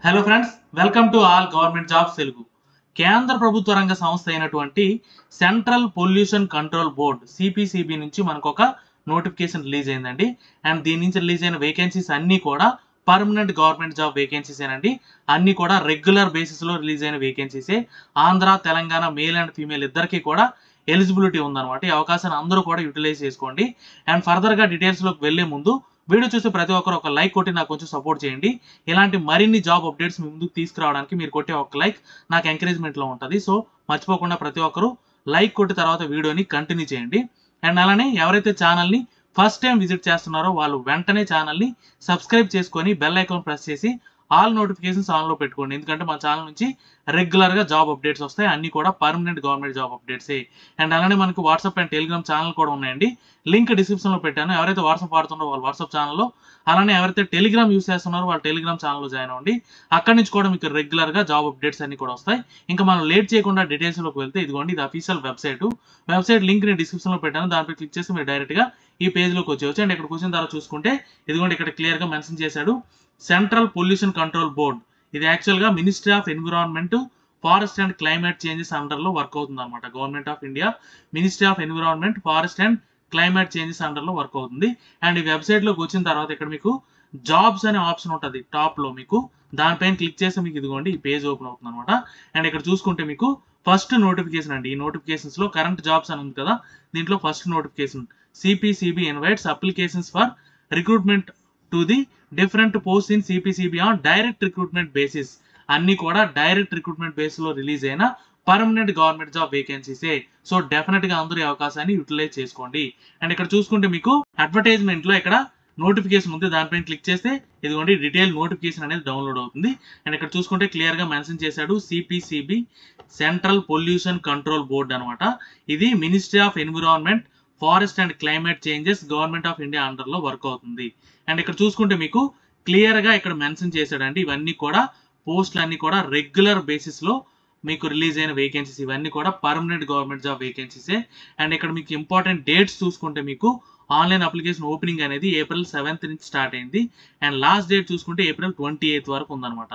Hello friends, welcome to all government jobs Telugu. కేంద్ర ప్రభుత్వ రంగ సంస్థ అయినటువంటి central pollution control board CPCB నుంచి మనకు ఒక నోటిఫికేషన్ రిలీజ్ అయిందండి. అండ్ దీని నుంచి రిలీజ్ అయిన వేకెన్సీస్ అన్ని కూడా పర్మనెంట్ గవర్నమెంట్ జాబ్ వేకెన్సీస్ ఏనండి. అన్ని కూడా రెగ్యులర్ బేసిస్ లో రిలీజ్ అయిన వేకెన్సీసే. Andhra Telangana male and female ఇద్దరికి కూడా ఎలిజిబిలిటీ ఉందన్నమాట. ఈ అవకాశాన్ని అందరూ కూడా యూటిలైజ్ చేసుకోండి. అండ్ ఫర్దర్ గా డీటెయిల్స్ లోకి వెళ్లే ముందు వీడియో చూసి ప్రతి ఒక్కరు ఒక లైక్ కొట్టి నాకు కొంచెం సపోర్ట్ చేయండి. ఇలాంటి మరిన్ని జాబ్ అప్డేట్స్ మీ ముందుకు తీసుకురావడానికి మీరు కొట్టే ఒక లైక్ నాకు ఎంకరేజ్మెంట్ లో ఉంటుంది. సో మర్చిపోకుండా ప్రతి ఒక్కరు లైక్ కొట్టి తర్వాత వీడియోని కంటిన్యూ చేయండి. అండ్ అలానే ఎవరైతే ఛానల్ ని ఫస్ట్ టైం విజిట్ చేస్తున్నారో వాళ్ళు వెంటనే ఛానల్ ని సబ్స్క్రైబ్ చేసుకొని బెల్ ఐకాన్ ప్రెస్ చేసి ఆల్ నోటిఫికేషన్స్ ఆన్ లో పెట్టుకోండి. ఎందుకంటే మా ఛానల్ నుంచి రెగ్యులర్ గా జాబ్ అప్డేట్స్ వస్తాయి. అన్ని కూడా పర్మనెంట్ గవర్నమెంట్ జాబ్ అప్డేట్సే. అండ్ అలానే మనకు వాట్సాప్ అండ్ టెలిగ్రామ్ ఛానల్ కూడా ఉన్నాయండి. లింక్ డిస్క్రిప్షన్ లో పెట్టాను. ఎవరైతే వాట్సాప్ వాడుతున్నారో వాళ్ళు వాట్సాప్ ఛానల్లో, అలానే ఎవరైతే టెలిగ్రామ్ యూస్ చేస్తున్నారో వాళ్ళు టెలిగ్రామ్ ఛానల్లో జాయిన్ అవ్వండి. అక్కడి నుంచి కూడా మీకు రెగ్యులర్ గా జాబ్ అప్డేట్స్ అన్ని కూడా వస్తాయి. ఇంకా మనం లేట్ చేయకుండా డీటెయిల్స్ లోకి వెళ్తే ఇదిగోండి, ఇది అఫీషియల్ వెబ్సైట్ లింక్ నేను డిస్క్రిప్షన్ లో పెట్టాను. దానిపై క్లిక్ చేసి మీరు డైరెక్ట్ గా ఈ పేజ్ లోకి వచ్చేవచ్చు. అండ్ ఇక్కడికి వచ్చిన తర్వాత చూసుకుంటే ఇదిగోండి, ఇక్కడ క్లియర్ గా మెన్షన్ చేశాడు సెంట్రల్ పొల్యూషన్ కంట్రోల్ బోర్డ్. ఇది యాక్చువల్ గా ministry of environment, forest and climate changes under లో వర్క్ అవుతుంది అనమాట. Government of India ministry of environment, forest and climate changes under లో వర్క్ అవుతుంది. అండ్ ఈ వెబ్సైట్ లోకి వచ్చిన తర్వాత ఇక్కడ మీకు జాబ్స్ అనే ఆప్షన్ ఉంటుంది టాప్ లో. మీకు దానిపైన క్లిక్ చేస్తే మీకు ఇదిగోండి ఈ పేజ్ ఓపెన్ అవుతుంది అనమాట. అండ్ ఇక్కడ చూసుకుంటే మీకు ఫస్ట్ నోటిఫికేషన్ అండి. ఈ నోటిఫికేషన్స్ లో కరెంట్ జాబ్స్ అని ఉంది కదా, దీంట్లో first notification CPCB invites applications for recruitment to the different post in CPCB on direct recruitment basis. అన్ని కూడా డైరెక్ట్ రిక్రూట్మెంట్ బేస్ లో రిలీజ్ అయిన పర్మనెంట్ గవర్నమెంట్ జాబ్ వేకెన్సీసే. సో డెఫినెట్ గా అందరూ ఈ అవకాశాన్ని యూటిలైజ్ చేసుకోండి. అండ్ ఇక్కడ చూసుకుంటే మీకు అడ్వర్టైజ్మెంట్ లో ఇక్కడ నోటిఫికేషన్ ఉంది. దానిపైన క్లిక్ చేస్తే ఇదిగోండి డీటెయిల్ నోటిఫికేషన్ అనేది డౌన్లోడ్ అవుతుంది. అండ్ ఇక్కడ చూసుకుంటే క్లియర్ గా మెన్షన్ చేశాడు CPCB central pollution control board అనమాట. ఇది ministry of environment, forest and climate changes, government of India under లో వర్క్ అవుతుంది. అండ్ ఇక్కడ చూసుకుంటే మీకు క్లియర్ గా ఇక్కడ మెన్షన్ చేశాడండి, ఇవన్నీ కూడా పోస్టులు అన్ని కూడా రెగ్యులర్ బేసిస్ లో మీకు రిలీజ్ అయిన వేకెన్సీస్. ఇవన్నీ కూడా పర్మనెంట్ గవర్నమెంట్ జాబ్ వేకెన్సీసే. అండ్ ఇక్కడ మీకు ఇంపార్టెంట్ డేట్స్ చూసుకుంటే మీకు ఆన్లైన్ అప్లికేషన్ ఓపెనింగ్ అనేది April 7th నుంచి స్టార్ట్ అయింది. అండ్ లాస్ట్ డేట్ చూసుకుంటే April 28th వరకు ఉందన్నమాట.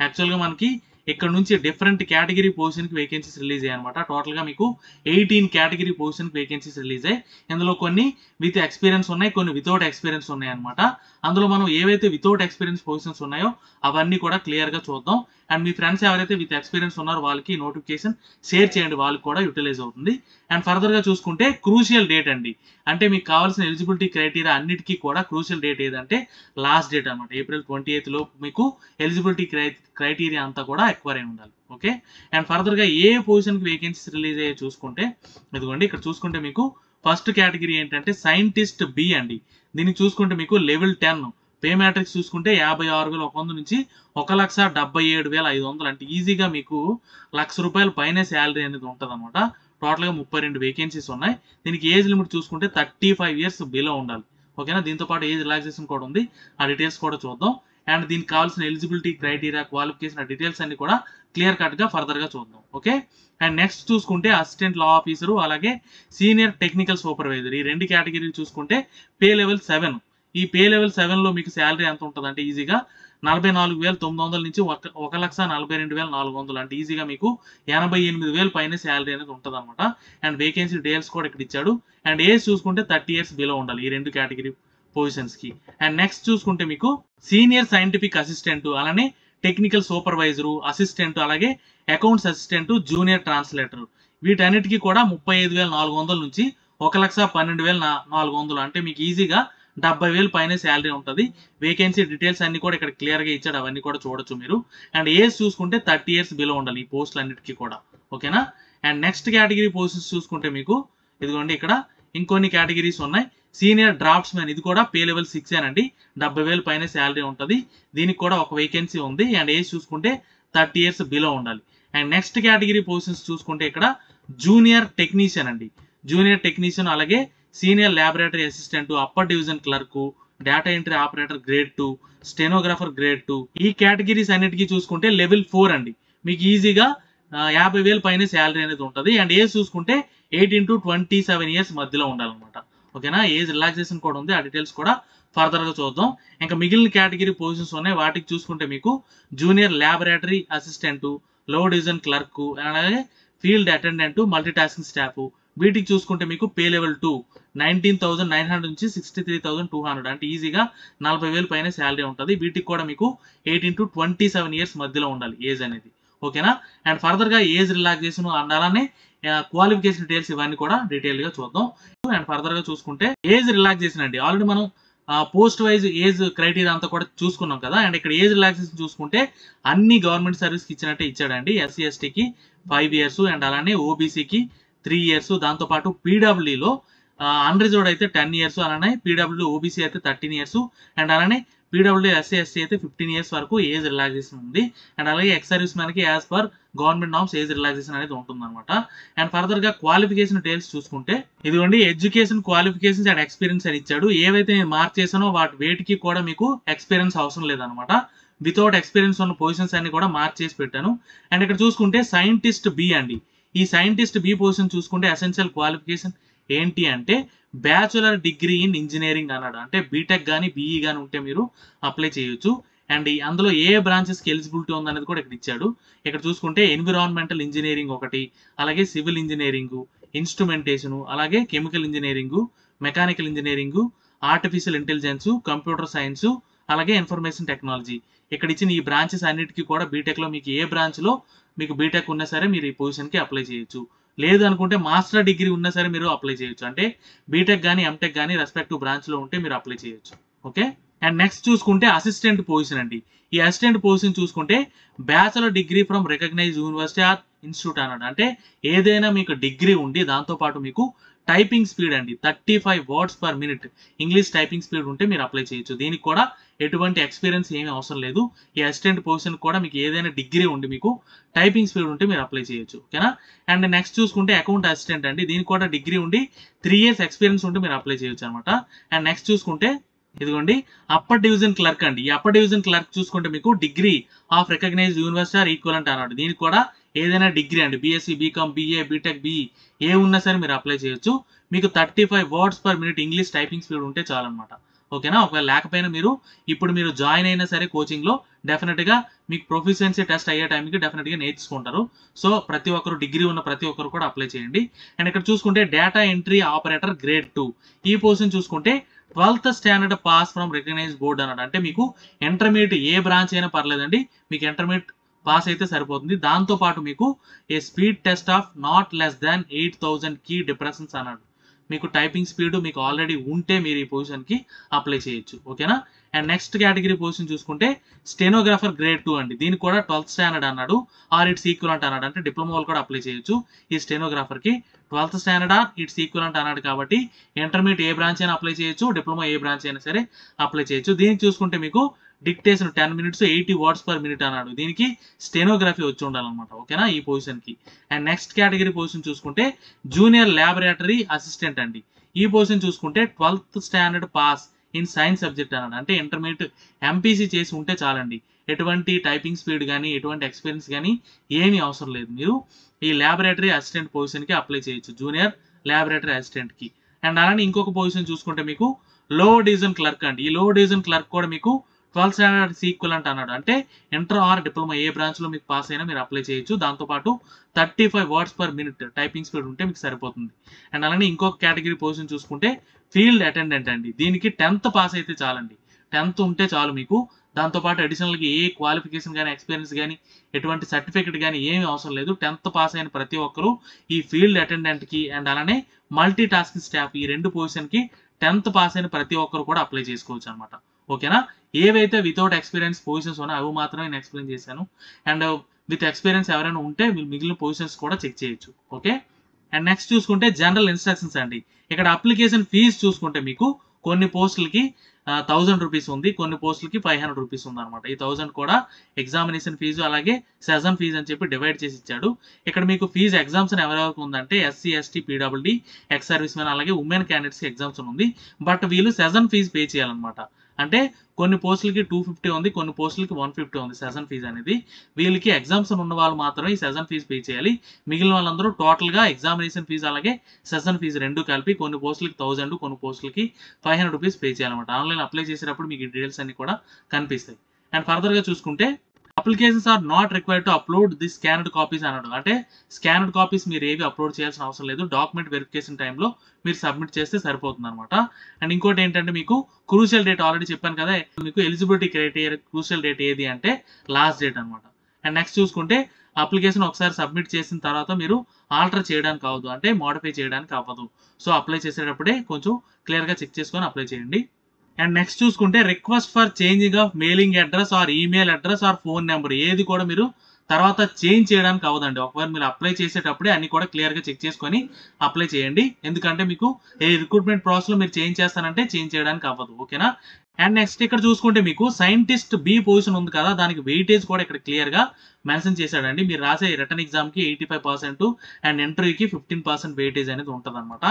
యాక్చువల్గా మనకి ఇక్కడ నుంచి డిఫరెంట్ కేటగిరీ పొజిషన్ కి వేకెన్సీస్ రిలీజ్ అయ్యాయి అనమాట. టోటల్ గా మీకు 18 కేటగిరీ పొజిషన్ కి వేకెన్సీస్ రిలీజ్ అయ్యాయి. ఇందులో కొన్ని విత్ ఎక్స్పీరియన్స్ ఉన్నాయి, కొన్ని వితౌట్ ఎక్స్పీరియన్స్ ఉన్నాయి అనమాట. అందులో మనం ఏవైతే వితౌట్ ఎక్స్పీరియన్స్ పొజిషన్స్ ఉన్నాయో అవన్నీ కూడా క్లియర్ గా చూద్దాం. అండ్ మీ ఫ్రెండ్స్ ఎవరైతే విత్ ఎక్స్పీరియన్స్ ఉన్నారో వాళ్ళకి నోటిఫికేషన్ షేర్ చేయండి, వాళ్ళకి కూడా యూటిలైజ్ అవుతుంది. అండ్ ఫర్దర్ గా చూసుకుంటే క్రూషియల్ డేట్ అండి, అంటే మీకు కావాల్సిన ఎలిజిబిలిటీ క్రైటీరియా అన్నిటికీ కూడా క్రూషియల్ డేట్ ఏదంటే లాస్ట్ డేట్ అనమాట. April 28th లో మీకు ఎలిజిబిలిటీ క్రైటీరియా అంతా కూడా ఎక్వైర్ అయి ఉండాలి. ఓకే. అండ్ ఫర్దర్ గా ఏ పొజిషన్ కి వేకెన్సీస్ రిలీజ్ అయ్యే చూసుకుంటే ఇదిగోండి, ఇక్కడ చూసుకుంటే మీకు ఫస్ట్ కేటగిరీ ఏంటంటే సైంటిస్ట్ బి అండి. దీనికి చూసుకుంటే మీకు లెవెల్ 10 పే మ్యాట్రిక్స్ చూసుకుంటే 56,100 నుంచి 1,77,500, అంటే ఈజీగా మీకు ₹1,00,000 పైన శాలరీ అనేది ఉంటుంది అనమాట. టోటల్ గా 32 వేకెన్సీస్ ఉన్నాయి. దీనికి ఏజ్ లిమిట్ చూసుకుంటే 35 years బిలో ఉండాలి. ఓకేనా. దీంతో పాటు ఏజ్ రిలాక్సేషన్ కూడా ఉంది, ఆ డీటెయిల్స్ కూడా చూద్దాం. అండ్ దీనికి కావాల్సిన ఎలిజిబిలిటీ క్రైటీరియా, క్వాలిఫికేషన్ డీటెయిల్స్ అన్ని కూడా క్లియర్ కట్ గా ఫర్దర్ గా చూద్దాం. ఓకే. అండ్ నెక్స్ట్ చూసుకుంటే అసిస్టెంట్ లా ఆఫీసరు, అలాగే సీనియర్ టెక్నికల్ సూపర్వైజర్, ఈ రెండు కేటగిరీలు చూసుకుంటే పే లెవెల్ 7. ఈ పే లెవెల్ 7 లో మీకు శాలరీ ఎంత ఉంటుంది అంటే ఈజీగా 44,900 నుంచి 1,42,400, అంటే ఈజీగా మీకు 88,000 పైన శాలరీ అనేది ఉంటుంది అనమాట. అండ్ వేకెన్సీ డీటెయిల్స్ కూడా ఇక్కడ ఇచ్చాడు. అండ్ ఏజ్ చూసుకుంటే 30 years బిలో ఉండాలి ఈ రెండు కేటగిరీ పొజిషన్స్ కి. అండ్ నెక్స్ట్ చూసుకుంటే మీకు సీనియర్ సైంటిఫిక్ అసిస్టెంట్, అలానే టెక్నికల్ సూపర్వైజరు, అసిస్టెంట్, అలాగే అకౌంట్స్ అసిస్టెంట్, జూనియర్ ట్రాన్స్లేటర్, వీటన్నిటికీ కూడా 35,400 నుంచి 1,12,400, అంటే మీకు ఈజీగా 70,000 పైన శాలరీ ఉంటుంది. వేకెన్సీ డీటెయిల్స్ అన్ని కూడా ఇక్కడ క్లియర్ గా ఇచ్చాడు, అవన్నీ కూడా చూడొచ్చు మీరు. అండ్ ఏజ్ చూసుకుంటే 30 years బిలో ఉండాలి ఈ పోస్టులు అన్నిటికీ కూడా. ఓకేనా. అండ్ నెక్స్ట్ కేటగిరీ పోస్ట్స్ చూసుకుంటే మీకు ఇదిగోండి, ఇక్కడ ఇంకొన్ని కేటగిరీస్ ఉన్నాయి. సీనియర్ డ్రాఫ్ట్స్ మ్యాన్, ఇది కూడా పే లెవెల్ 6 అండి, 70,000 పైన శాలరీ ఉంటుంది. దీనికి కూడా ఒక వేకెన్సీ ఉంది. అండ్ ఏజ్ చూసుకుంటే 30 years బిలో ఉండాలి. అండ్ నెక్స్ట్ కేటగిరీ పొజిషన్స్ చూసుకుంటే ఇక్కడ జూనియర్ టెక్నీషియన్ అండి, జూనియర్ టెక్నీషియన్, అలాగే senior laboratory assistant, upper division clerk, data entry operator grade 2, stenographer grade 2, ఈ కేటగిరీస్ అన్నిటికీ చూసుకుంటే లెవెల్ 4 అండి. మీకు ఈజీగా 50,000 పైన శాలరీ అనేది ఉంటుంది. అండ్ ఏజ్ చూసుకుంటే 18 to 27 years మధ్యలో ఉండాలన్నమాట. ఓకేనా. ఏజ్ రిలాక్సేషన్ కూడా ఉంది, ఆ డీటెయిల్స్ కూడా ఫర్దర్గా చూద్దాం. ఇంకా మిగిలిన కేటగిరీ పొజిషన్స్ ఉన్నాయి, వాటికి చూసుకుంటే మీకు జూనియర్ ల్యాబొరేటరీ అసిస్టెంట్, లో డివిజన్ క్లర్క్, అలాగే field attendant, multi tasking staff, వీటికి చూసుకుంటే మీకు పే లెవెల్ 2 19,900 నుంచి 63,200, అంటే ఈజీగా 40,000 పైన శాలరీ ఉంటుంది. వీటికి కూడా మీకు 18 to 27 ఇయర్స్ మధ్యలో ఉండాలి ఏజ్ అనేది, ఓకేనా. అండ్ ఫర్దర్గా ఏజ్ రిలాక్సేషన్ అండ్ అలానే క్వాలిఫికేషన్ డీటెయిల్స్ ఇవన్నీ కూడా డీటెయిల్గా చూద్దాం. అండ్ ఫర్దర్గా చూసుకుంటే ఏజ్ రిలాక్సేషన్ అండి, ఆల్రెడీ మనం పోస్ట్ వైజ్ ఏజ్ క్రైటీరియా అంతా కూడా చూసుకున్నాం కదా. అండ్ ఇక్కడ ఏజ్ రిలాక్సేషన్ చూసుకుంటే అన్ని గవర్నమెంట్ సర్వీస్కి ఇచ్చినట్టే ఇచ్చాడండి. ఎస్సీ ఎస్టీకి 5 years, అండ్ అలానే ఓబీసీకి 3 years, దాంతోపాటు పీడబ్ల్యూలో అన్రిజర్వ్డ్ అయితే 10 years, అలానే పీడబ్ల్యూ ఓబీసీ అయితే 13 years, అండ్ అలానే పీడబ్ల్యూ ఎస్సీ ఎస్టీ అయితే 15 years వరకు ఏజ్ రిలాక్సేషన్ ఉంది. అండ్ అలాగే ఎక్స్ సర్వీస్ మ్యాన్కి as per government norms age relaxation అనేది ఉంటుందన్నమాట. అండ్ ఫర్దర్గా క్వాలిఫికేషన్ డీటెయిల్స్ చూసుకుంటే ఇదిగోండి ఎడ్యుకేషన్, క్వాలిఫికేషన్స్ అండ్ ఎక్స్పీరియన్స్ అని ఇచ్చాడు. ఏవైతే నేను మార్క్ చేసానో వేటికి కూడా మీకు ఎక్స్పీరియన్స్ అవసరం లేదనమాట. వితౌట్ ఎక్స్పీరియన్స్ ఉన్న పొజిషన్స్ అన్ని కూడా మార్క్ చేసి పెట్టాను. అండ్ ఇక్కడ చూసుకుంటే సైంటిస్ట్ బి అండి, ఈ సైంటిస్ట్ బి పొజిషన్ చూసుకుంటే ఎసెన్షియల్ క్వాలిఫికేషన్ ఏంటి అంటే బ్యాచులర్ డిగ్రీ ఇన్ ఇంజనీరింగ్ అన్నాడు. అంటే బీటెక్ కానీ బీఈ కానీ ఉంటే మీరు అప్లై చేయొచ్చు. అండ్ అందులో ఏ బ్రాంచెస్కి ఎలిజిబిలిటీ ఉందనేది కూడా ఇక్కడ ఇచ్చాడు. ఇక్కడ చూసుకుంటే ఎన్విరాన్మెంటల్ ఇంజనీరింగ్ ఒకటి, అలాగే సివిల్ ఇంజనీరింగ్, ఇన్స్ట్రుమెంటేషన్, అలాగే chemical engineering, mechanical engineering, artificial intelligence, computer science, అలాగే ఇన్ఫర్మేషన్ టెక్నాలజీ. ఇక్కడ ఇచ్చిన ఈ బ్రాంచెస్ అన్నిటికీ కూడా బీటెక్లో మీకు ఏ బ్రాంచ్లో మీకు బీటెక్ ఉన్నా సరే మీరు ఈ పొజిషన్కి అప్లై చేయొచ్చు. లేదు అనుకుంటే మాస్టర్ డిగ్రీ ఉన్నా సరే మీరు అప్లై చేయొచ్చు. అంటే బీటెక్ కానీ ఎంటెక్ కానీ రెస్పెక్టివ్ బ్రాంచ్లో ఉంటే మీరు అప్లై చేయొచ్చు, ఓకే. అండ్ నెక్స్ట్ చూసుకుంటే అసిస్టెంట్ పొజిషన్ అండి. ఈ అసిస్టెంట్ పొజిషన్ చూసుకుంటే bachelor degree from recognised university or institute అన్నాడు. అంటే ఏదైనా మీకు డిగ్రీ ఉండి దాంతోపాటు మీకు టైపింగ్ స్పీడ్ అండి 35 words per minute English typing speed ఉంటే మీరు అప్లై చేయొచ్చు. దీనికి కూడా ఎటువంటి ఎక్స్పీరియన్స్ ఏమీ అవసరం లేదు. ఈ అసిస్టెంట్ పొజిషన్ కూడా మీకు ఏదైనా డిగ్రీ ఉండి మీకు టైపింగ్ స్పీడ్ ఉంటే మీరు అప్లై చేయొచ్చు, ఓకేనా. అండ్ నెక్స్ట్ చూసుకుంటే అకౌంట్ అసిస్టెంట్ అండి, దీనికి కూడా డిగ్రీ ఉండి 3 years ఎక్స్పీరియన్స్ ఉంటే మీరు అప్లై చేయొచ్చు అనమాట. అండ్ నెక్స్ట్ చూసుకుంటే ఇదిగోండి అప్పర్ డివిజన్ క్లర్క్ అండి. ఈ అప్పర్ డివిజన్ క్లర్క్ చూసుకుంటే మీకు degree of recognised university or equivalent అన్నాడు. దీనికి కూడా ఏదైనా డిగ్రీ అండి, BSc, BCom, BA, BTech, BE ఏ ఉన్నా సరే మీరు అప్లై చేయొచ్చు. మీకు 35 words per minute English typing speed ఉంటే చాలన్నమాట, ఓకేనా. ఒకవేళ లేకపోయినా మీరు జాయిన్ అయినా సరే కోచింగ్లో డెఫినెట్గా మీకు ప్రొఫిషియన్సీ టెస్ట్ అయ్యే టైంకి డెఫినెట్గా నేర్చుకుంటారు. సో ప్రతి ఒక్కరు డిగ్రీ ఉన్న ప్రతి ఒక్కరు కూడా అప్లై చేయండి. అండ్ ఇక్కడ చూసుకుంటే డేటా ఎంట్రీ ఆపరేటర్ గ్రేడ్ 2 ఈ పొజిషన్ చూసుకుంటే 12th standard pass from recognised board అన్నాడు. అంటే మీకు ఇంటర్మీడియట్ ఏ బ్రాంచ్ అయినా పర్లేదండి, మీకు ఇంటర్మీడియట్ పాస్ అయితే సరిపోతుంది. దాంతోపాటు మీకు a speed test of not less than 8,000 key depressions అన్నాడు. మీకు టైపింగ్ స్పీడ్ మీకు ఆల్రెడీ ఉంటే మీరు ఈ పొజిషన్కి అప్లై చేయొచ్చు, ఓకేనా. అండ్ నెక్స్ట్ కేటగిరీ పొజిషన్ చూసుకుంటే స్టెనోగ్రాఫర్ గ్రేడ్ 2 అండి. దీనికి కూడా 12th standard అన్నాడు, ఆర్ ఇట్స్ ఈక్వలెంట్ అన్నాడు. అంటే డిప్లొమా వాళ్ళు కూడా అప్లై చేయొచ్చు ఈ స్టెనోగ్రాఫర్కి. 12th standard or its equivalent అన్నాడు కాబట్టి ఇంటర్మీడియట్ ఏ బ్రాంచ్ అయినా అప్లై చేయొచ్చు, డిప్లొమా ఏ బ్రాంచ్ అయినా సరే అప్లై చేయొచ్చు. దీనికి చూసుకుంటే మీకు dictation 10 minutes 80 words per minute అన్నాడు. దీనికి స్టెనోగ్రఫీ వచ్చి ఉండాలన్నమాట, ఓకేనా, ఈ పొజిషన్కి. అండ్ నెక్స్ట్ కేటగిరీ పొజిషన్ చూసుకుంటే జూనియర్ ల్యాబొరేటరీ అసిస్టెంట్ అండి. ఈ పొజిషన్ చూసుకుంటే 12th standard pass in science subject అన్నాడు. అంటే ఇంటర్మీడియట్ ఎంపీసీ చేసి ఉంటే చాలండి, ఎటువంటి టైపింగ్ స్పీడ్ కానీ ఎటువంటి ఎక్స్పీరియన్స్ కానీ ఏమీ అవసరం లేదు. మీరు ఈ ల్యాబొరేటరీ అసిస్టెంట్ పొజిషన్కి అప్లై చేయొచ్చు, జూనియర్ ల్యాబొరేటరీ అసిస్టెంట్కి. అండ్ అలానే ఇంకొక పొజిషన్ చూసుకుంటే మీకు లో డివిజన్ క్లర్క్ అండి. ఈ లో డివిజన్ క్లర్క్ కూడా మీకు 12th standard ఈక్వలెంట్ అన్నాడు. అంటే ఇంటర్ ఆర్ డిప్లొమా ఏ బ్రాంచ్లో మీకు పాస్ అయినా మీరు అప్లై చేయొచ్చు. దాంతోపాటు 35 words per minute typing speed ఉంటే మీకు సరిపోతుంది. అండ్ అలానే ఇంకొక కేటగిరీ పొజిషన్ చూసుకుంటే ఫీల్డ్ అటెండెంట్ అండి. దీనికి 10th పాస్ అయితే చాలండి, 10th ఉంటే చాలు మీకు. దాంతోపాటు అడిషనల్గా ఏ క్వాలిఫికేషన్ కానీ ఎక్స్పీరియన్స్ కానీ ఎటువంటి సర్టిఫికేట్ కానీ ఏమీ అవసరం లేదు. 10th పాస్ అయిన ప్రతి ఒక్కరు ఈ ఫీల్డ్ అటెండెంట్కి అండ్ అలానే మల్టీ టాస్కింగ్ స్టాఫ్ ఈ 2 పొజిషన్కి 10th పాస్ అయిన ప్రతి ఒక్కరు కూడా అప్లై చేసుకోవచ్చు అనమాట, ఓకేనా. ఏవైతే వితౌట్ ఎక్స్పీరియన్స్ పొజిషన్స్ ఉన్నాయో అవి మాత్రమే నేను ఎక్స్ప్లెయిన్ చేశాను. అండ్ విత్ ఎక్స్పీరియన్స్ ఎవరైనా ఉంటే మిగిలిన పొజిషన్స్ కూడా చెక్ చేయొచ్చు, ఓకే. అండ్ నెక్స్ట్ చూసుకుంటే జనరల్ ఇన్స్ట్రక్షన్స్ అండి. ఇక్కడ అప్లికేషన్ ఫీజు చూసుకుంటే మీకు కొన్ని పోస్టులకి 1000 rupees ఉంది, కొన్ని పోస్టులకి 500 rupees ఉంది అనమాట. ఈ 1000 కూడా ఎగ్జామినేషన్ ఫీజు అలాగే సెషన్ ఫీజు అని చెప్పి డివైడ్ చేసి ఇచ్చాడు. ఇక్కడ మీకు ఫీజు ఎగ్జామ్షన్ ఎవరెవరికి ఉందంటే SC, ST, PWD, ex service men అలాగే ఉమెన్ క్యాండిడేట్స్కి ఎగ్జామ్షన్ ఉంది. బట్ వీళ్ళు సెషన్ ఫీజు పే చేయాలన్నమాట. అంటే కొన్ని పోస్టులకి 250 ఉంది, కొన్ని పోస్టులకి 150 ఉంది సెషన్ ఫీజు అనేది. వీళ్ళకి ఎగ్జామ్స్ ఉన్న వాళ్ళు మాత్రమే ఈ సెషన్ ఫీజు పే చేయాలి. మిగిలిన వాళ్ళందరూ టోటల్గా ఎగ్జామినేషన్ ఫీజు అలాగే సెషన్ ఫీజు రెండు కలిపి కొన్ని పోస్టులకి 1000, కొన్ని పోస్టులకి 500 రూపీస్ పే చేయాలన్నమాట. ఆన్లైన్ అప్లై చేసేటప్పుడు మీకు ఈ డీటెయిల్స్ అన్ని కూడా కనిపిస్తాయి. అండ్ ఫర్దర్గా చూసుకుంటే applications are not required to upload the scanned copies అన్నాడు. అంటే స్కానర్డ్ కాపీస్ మీరు ఏవి అప్లోడ్ చేయాల్సిన అవసరం లేదు. డాక్యుమెంట్ వెరిఫికేషన్ టైంలో మీరు సబ్మిట్ చేస్తే సరిపోతుంది అనమాట. అండ్ ఇంకోటి ఏంటంటే మీకు క్రూషియల్ డేట్ ఆల్రెడీ చెప్పాను కదా, మీకు ఎలిజిబిలిటీ క్రైటీరియా క్రూషియల్ డేట్ ఏది అంటే లాస్ట్ డేట్ అనమాట. అండ్ నెక్స్ట్ చూసుకుంటే అప్లికేషన్ ఒకసారి సబ్మిట్ చేసిన తర్వాత మీరు ఆల్టర్ చేయడానికి అవ్వదు, అంటే మోడిఫై చేయడానికి అవ్వదు. సో అప్లై చేసేటప్పుడే కొంచెం క్లియర్గా చెక్ చేసుకొని అప్లై చేయండి. అండ్ నెక్స్ట్ చూసుకుంటే request for changing of mailing address or email address or phone number ఏది కూడా మీరు తర్వాత చేంజ్ చేయడానికి అవ్వదండి. ఒకవేళ మీరు అప్లై చేసేటప్పుడే అన్ని కూడా క్లియర్గా చెక్ చేసుకొని అప్లై చేయండి. ఎందుకంటే మీకు ఏ రిక్రూట్మెంట్ ప్రాసెస్లో మీరు చేంజ్ చేస్తానంటే చేంజ్ చేయడానికి అవ్వదు. ఓకేనా. అండ్ నెక్స్ట్ ఇక్కడ చూసుకుంటే మీకు సైంటిస్ట్ బి పొజిషన్ ఉంది కదా, దానికి వెయిటేజ్ కూడా ఇక్కడ క్లియర్గా మెన్షన్ చేశాడండి. మీరు రాసే రిటర్న్ ఎగ్జామ్కి 85% అండ్ ఇంటర్వ్యూకి 15% వెయిటేజ్ అనేది ఉంటుంది అనమాట.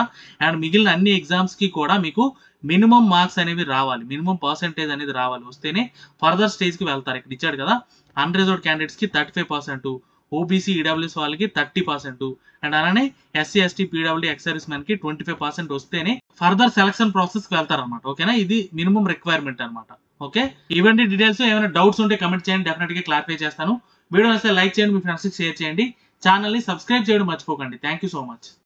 అండ్ మిగిలిన అన్ని ఎగ్జామ్స్కి కూడా మీకు మినిమం మార్క్స్ అనేవి రావాలి, మినిమం పర్సెంటేజ్ అనేది రావాలి, వస్తేనే ఫర్దర్ స్టేజ్కి వెళ్తారు. ఇక్కడ ఇచ్చాడు కదా, అన్రిజర్వ్డ్ క్యాండిడేట్స్కి 35%, ఓబీసీ ఈడబ్ల్యూఎస్ వాళ్ళకి 30%, అండ్ అలానే SC ST PW ex service men కి 25% వస్తేనే ఫర్దర్ సెలక్షన్ ప్రాసెస్ కి వెళ్తారన్నమాట. ఓకేనా, ఇది మినిమం రిక్వైర్మెంట్ అనమాట. ఓకే, ఇవన్నీ డీటెయిల్స్. ఏమైనా డౌట్స్ ఉంటే కమెంట్ చేయండి, డెఫినెట్ గా క్లారిఫై చేస్తాను. వీడియో నచ్చితే లైక్ చేయండి, మీ ఫ్రెండ్స్ కి షేర్ చేయండి, ఛానల్ ని సబ్స్క్రైబ్ చేయడం మర్చిపోకండి. Thank you so much.